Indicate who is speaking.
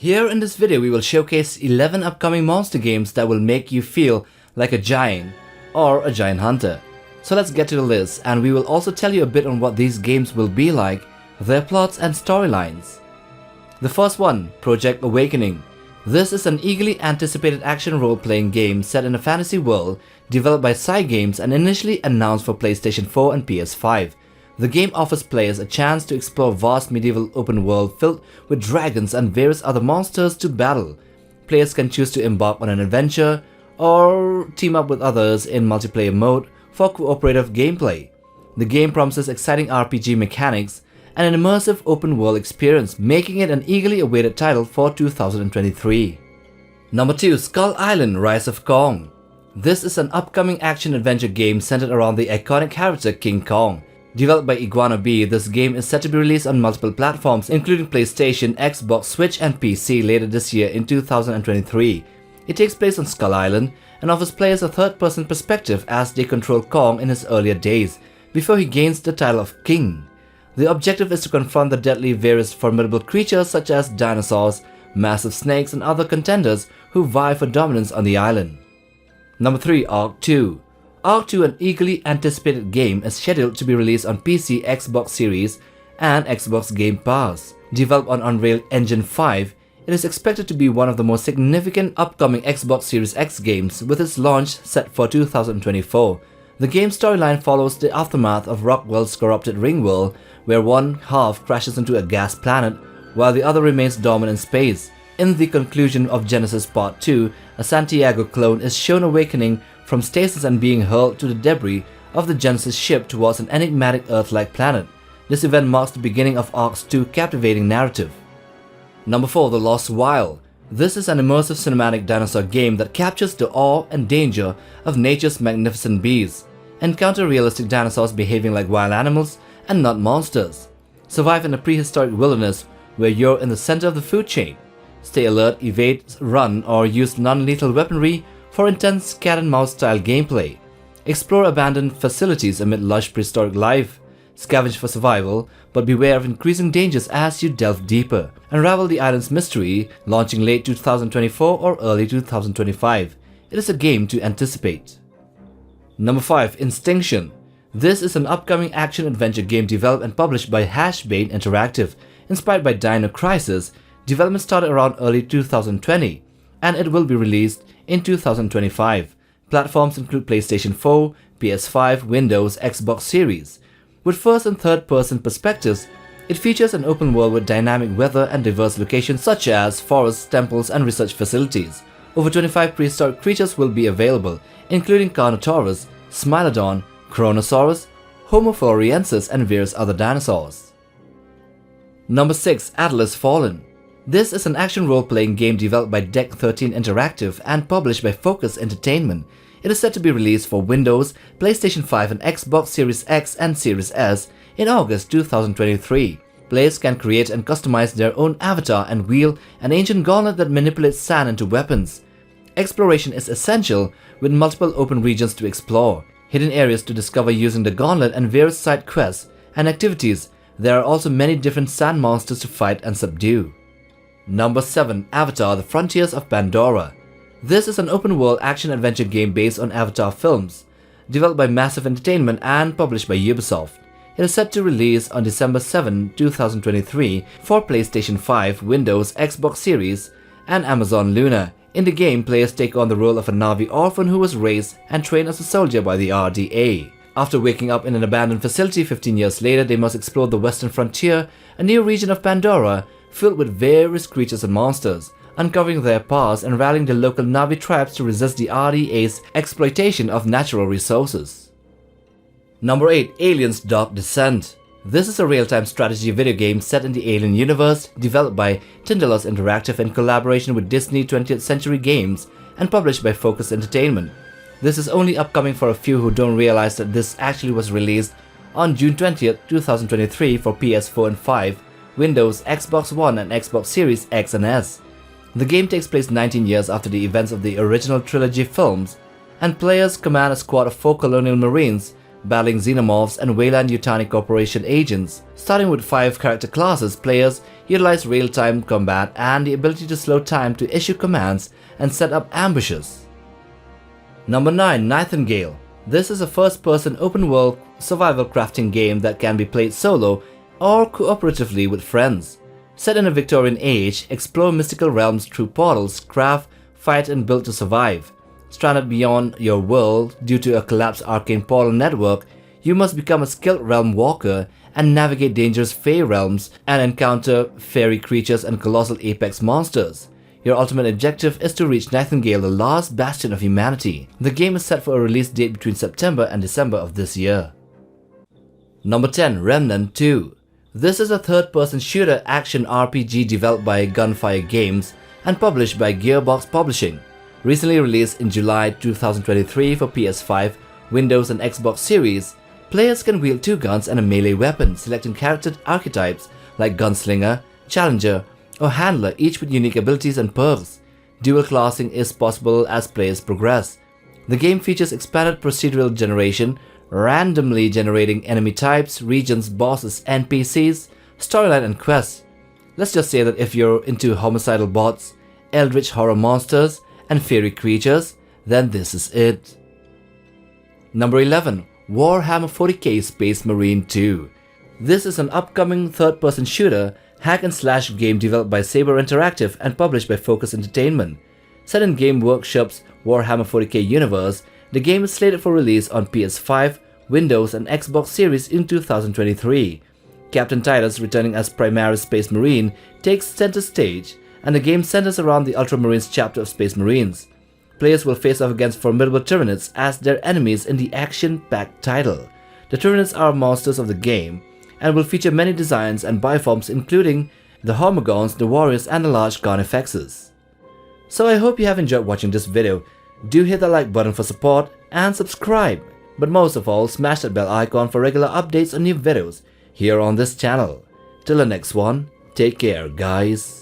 Speaker 1: Here in this video we will showcase 11 upcoming monster games that will make you feel like a giant or a giant hunter. So let's get to the list, and we will also tell you a bit on what these games will be like, their plots and storylines. The first one, Project Awakening. This is an eagerly anticipated action role-playing game set in a fantasy world developed by Cygames and initially announced for PlayStation 4 and PS5. The game offers players a chance to explore vast medieval open world filled with dragons and various other monsters to battle. Players can choose to embark on an adventure or team up with others in multiplayer mode for cooperative gameplay. The game promises exciting RPG mechanics and an immersive open world experience, making it an eagerly awaited title for 2023. Number 2. Skull Island: Rise of Kong. This is an upcoming action-adventure game centered around the iconic character King Kong. Developed by Iguana B, this game is set to be released on multiple platforms including PlayStation, Xbox, Switch and PC later this year in 2023. It takes place on Skull Island and offers players a third-person perspective as they control Kong in his earlier days, before he gains the title of King. The objective is to confront the deadly various formidable creatures such as dinosaurs, massive snakes and other contenders who vie for dominance on the island. Number 3. Ark 2. Ark 2, an eagerly anticipated game, is scheduled to be released on PC, Xbox Series and Xbox Game Pass. Developed on Unreal Engine 5, it is expected to be one of the most significant upcoming Xbox Series X games, with its launch set for 2024. The game's storyline follows the aftermath of Rockwell's corrupted ring world, where one half crashes into a gas planet while the other remains dormant in space. In the conclusion of Genesis Part 2, a Santiago clone is shown awakening from stasis and being hurled to the debris of the Genesis ship towards an enigmatic Earth-like planet. This event marks the beginning of Ark's 2 captivating narrative. Number 4. The Lost Wild. This is an immersive cinematic dinosaur game that captures the awe and danger of nature's magnificent beasts. Encounter realistic dinosaurs behaving like wild animals and not monsters. Survive in a prehistoric wilderness where you're in the center of the food chain. Stay alert, evade, run, or use non-lethal weaponry for intense cat-and-mouse style gameplay. Explore abandoned facilities amid lush prehistoric life. Scavenge for survival, but beware of increasing dangers as you delve deeper. Unravel the island's mystery, launching late 2024 or early 2025. It is a game to anticipate. Number 5. Instinction. This is an upcoming action-adventure game developed and published by Hashbane Interactive. Inspired by Dino Crisis, development started around early 2020, and it will be released in 2025. Platforms include PlayStation 4, PS5, Windows, Xbox Series. With first and third person perspectives, it features an open world with dynamic weather and diverse locations such as forests, temples and research facilities. Over 25 prehistoric creatures will be available, including Carnotaurus, Smilodon, Kronosaurus, Homo floresiensis and various other dinosaurs. Number 6. Atlas Fallen. This is an action role-playing game developed by Deck 13 Interactive and published by Focus Entertainment. It is set to be released for Windows, PlayStation 5 and Xbox Series X and Series S in August 2023. Players can create and customize their own avatar and wield an ancient gauntlet that manipulates sand into weapons. Exploration is essential, with multiple open regions to explore, hidden areas to discover using the gauntlet and various side quests and activities. There are also many different sand monsters to fight and subdue. Number 7. Avatar: The Frontiers of Pandora. This is an open-world action-adventure game based on Avatar films, developed by Massive Entertainment and published by Ubisoft. It is set to release on December 7, 2023 for PlayStation 5, Windows, Xbox Series, and Amazon Luna. In the game, players take on the role of a Na'vi orphan who was raised and trained as a soldier by the RDA. After waking up in an abandoned facility 15 years later, they must explore the western frontier, a new region of Pandora filled with various creatures and monsters, uncovering their past and rallying the local Na'vi tribes to resist the RDA's exploitation of natural resources. Number 8. Aliens: Dark Descent. This is a real-time strategy video game set in the Alien universe, developed by Tindalos Interactive in collaboration with Disney 20th Century Games and published by Focus Entertainment. This is only upcoming for a few who don't realize that this actually was released on June 20th, 2023 for PS4 and 5, Windows, Xbox One and Xbox Series X and S. The game takes place 19 years after the events of the original trilogy films, and players command a squad of 4 colonial marines battling xenomorphs and Weyland-Yutani Corporation agents. Starting with 5 character classes, players utilize real-time combat and the ability to slow time to issue commands and set up ambushes. Number 9. Nightingale. This is a first-person open-world survival crafting game that can be played solo or cooperatively with friends. Set in a Victorian age, explore mystical realms through portals, craft, fight and build to survive. Stranded beyond your world due to a collapsed arcane portal network, you must become a skilled realm walker and navigate dangerous fey realms and encounter fairy creatures and colossal apex monsters. Your ultimate objective is to reach Nightingale, the last bastion of humanity. The game is set for a release date between September and December of this year. Number 10. Remnant II. This is a third-person shooter action RPG developed by Gunfire Games and published by Gearbox Publishing. Recently released in July 2023 for PS5, Windows and Xbox Series, players can wield 2 guns and a melee weapon, selecting character archetypes like Gunslinger, Challenger, or Handler, each with unique abilities and perks. Dual classing is possible as players progress. The game features expanded procedural generation, randomly generating enemy types, regions, bosses, NPCs, storyline and quests. Let's just say that if you're into homicidal bots, eldritch horror monsters, and fairy creatures, then this is it. Number 11. Warhammer 40k Space Marine 2. This is an upcoming third-person shooter hack-and-slash game developed by Saber Interactive and published by Focus Entertainment. Set in Game Workshop's Warhammer 40k universe, the game is slated for release on PS5, Windows and Xbox Series in 2023. Captain Titus, returning as Primaris Space Marine, takes center stage, and the game centers around the Ultramarines chapter of Space Marines. Players will face off against formidable Tyranids as their enemies in the action-packed title. The Tyranids are monsters of the game, and will feature many designs and bioforms including the Hormigons, the Warriors and the large Carnifexes. So I hope you have enjoyed watching this video. Do hit the like button for support and subscribe. But most of all, smash that bell icon for regular updates on new videos here on this channel. Till the next one, take care guys.